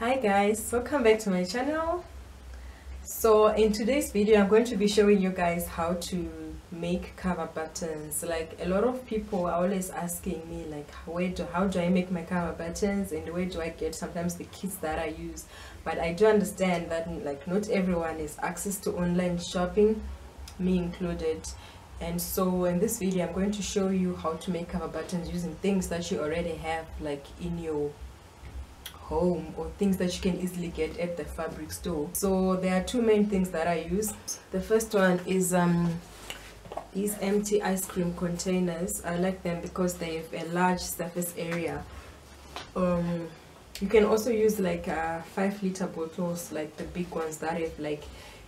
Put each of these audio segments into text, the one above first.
Hi guys, welcome back to my channel. So in today's video I'm going to be showing you guys how to make cover buttons. Like, a lot of people are always asking me like, how do I make my cover buttons and where do I get sometimes the kits that I use. But I do understand that like not everyone has access to online shopping, me included. And so in this video I'm going to show you how to make cover buttons using things that you already have like in your home or things that you can easily get at the fabric store. So there are two main things that I use. The first one is these empty ice cream containers. I like them because they have a large surface area. You can also use like 5-liter bottles, like the big ones that have like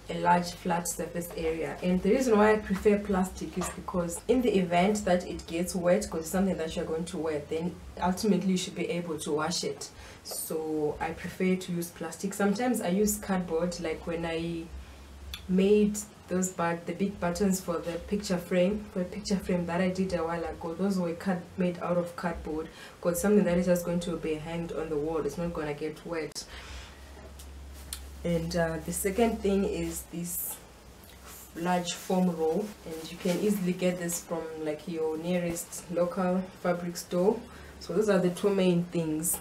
a large flat surface area. And the reason why I prefer plastic is because in the event that it gets wet, because it's something that you're going to wear, then ultimately you should be able to wash it. So I prefer to use plastic. Sometimes I use cardboard, like when I made those the big buttons for the picture frame that I did a while ago. Those were made out of cardboard, because something that is just going to be hanged on the wall, it's not going to get wet. And the second thing is this large foam roll, and you can easily get this from like your nearest local fabric store. So those are the two main things.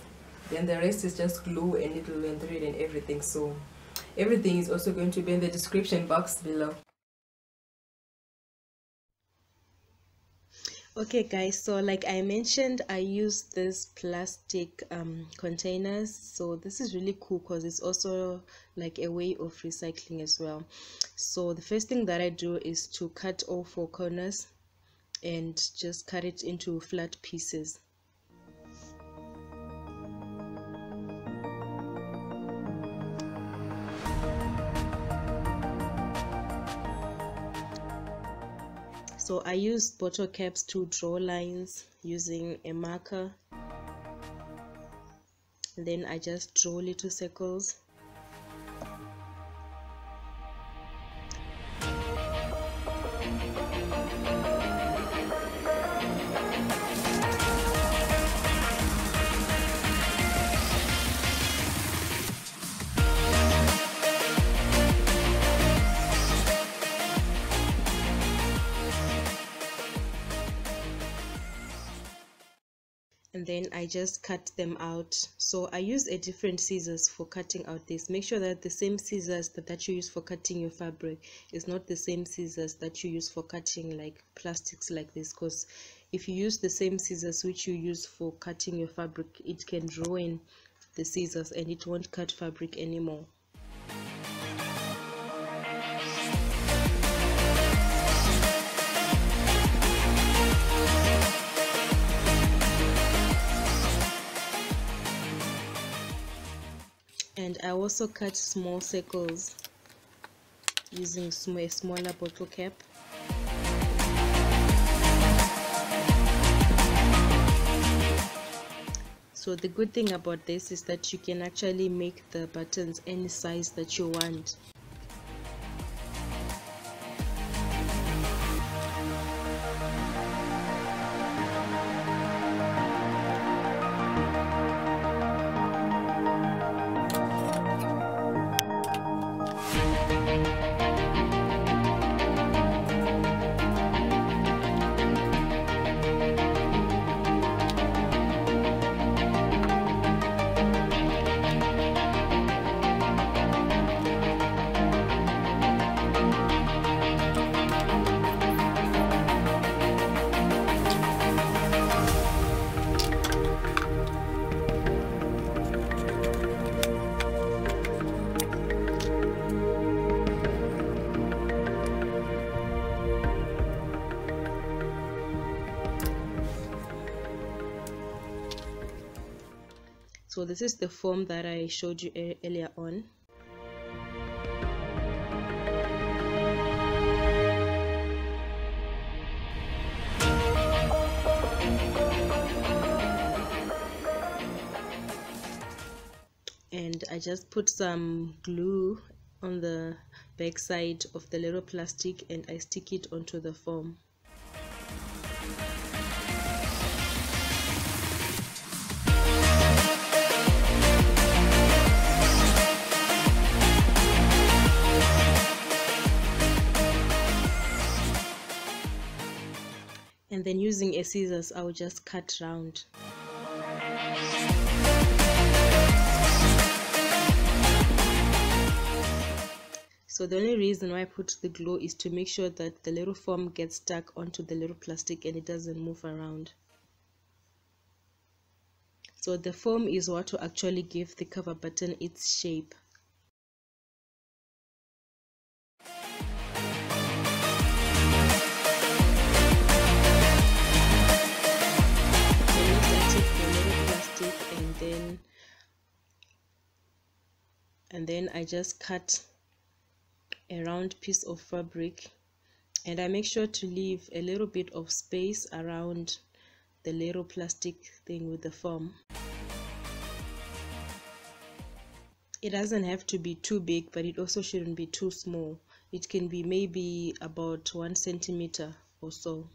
Then the rest is just glue and needle and thread and everything. So everything is also going to be in the description box below. Okay guys, so like I mentioned, I use this plastic containers. So this is really cool because it's also like a way of recycling as well. So the first thing that I do is to cut all 4 corners and just cut it into flat pieces. So I use bottle caps to draw lines using a marker. Then I just draw little circles. And then I just cut them out. So I use a different scissors for cutting out this. Make sure that the same scissors that you use for cutting your fabric is not the same scissors that you use for cutting like plastics like this, because if you use the same scissors which you use for cutting your fabric, it can ruin the scissors and it won't cut fabric anymore. And I also cut small circles using a smaller bottle cap. So the good thing about this is that you can actually make the buttons any size that you want. So this is the form that I showed you earlier on. And I just put some glue on the back side of the little plastic and I stick it onto the form. and then using a scissors I will just cut round. So the only reason why I put the glue is to make sure that the little foam gets stuck onto the little plastic and it doesn't move around. So the foam is what will actually give the cover button its shape. And then I just cut a round piece of fabric, and I make sure to leave a little bit of space around the little plastic thing with the foam. It doesn't have to be too big, but it also shouldn't be too small. It can be maybe about 1 centimeter or so.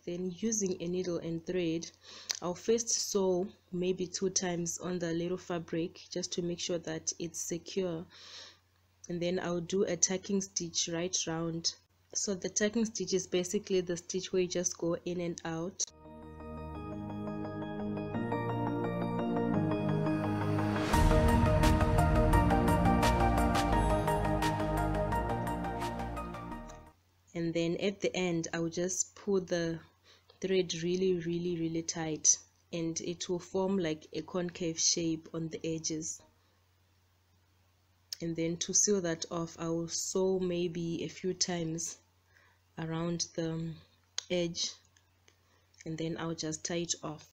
Then using a needle and thread, I'll first sew maybe 2 times on the little fabric just to make sure that it's secure, and then I'll do a tacking stitch right round. So the tacking stitch is basically the stitch where you just go in and out. And then at the end I will just pull the thread really tight, and it will form like a concave shape on the edges. And then to seal that off, I will sew maybe a few times around the edge, and then I'll just tie it off.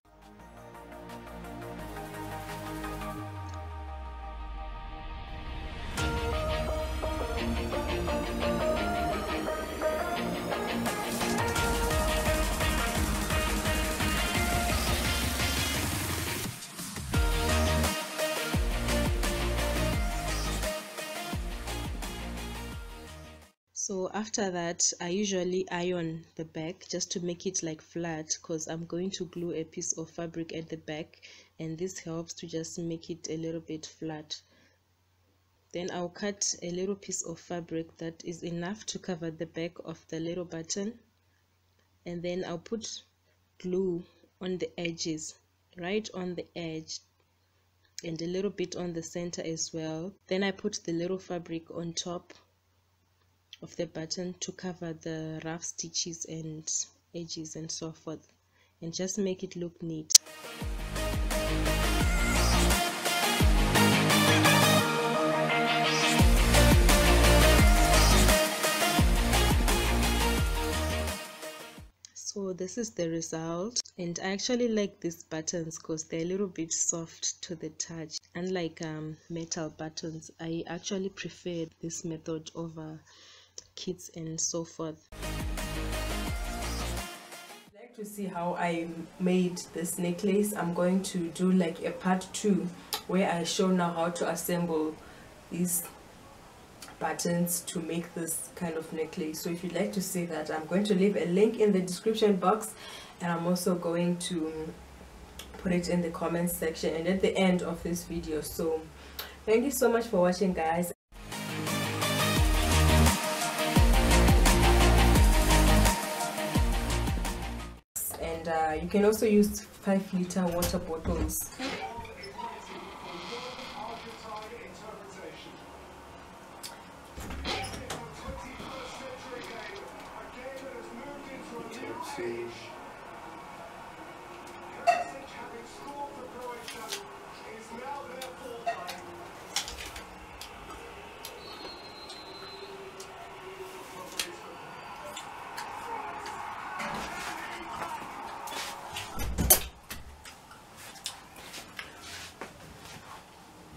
So after that, I usually iron the back just to make it like flat, because I'm going to glue a piece of fabric at the back, and this helps to just make it a little bit flat. Then I'll cut a little piece of fabric that is enough to cover the back of the little button, and then I'll put glue on the edges, right on the edge, and a little bit on the center as well. Then I put the little fabric on top of the button to cover the rough stitches and edges and so forth, and just make it look neat. So this is the result, and I actually like these buttons because they're a little bit soft to the touch. Unlike metal buttons, I actually prefer this method over kits and so forth. If you'd like to see how I made this necklace, I'm going to do like a part 2 where I show now how to assemble these buttons to make this kind of necklace. So if you'd like to see that, I'm going to leave a link in the description box, and I'm also going to put it in the comments section and at the end of this video. So thank you so much for watching, guys. And you can also use 5-liter water bottles.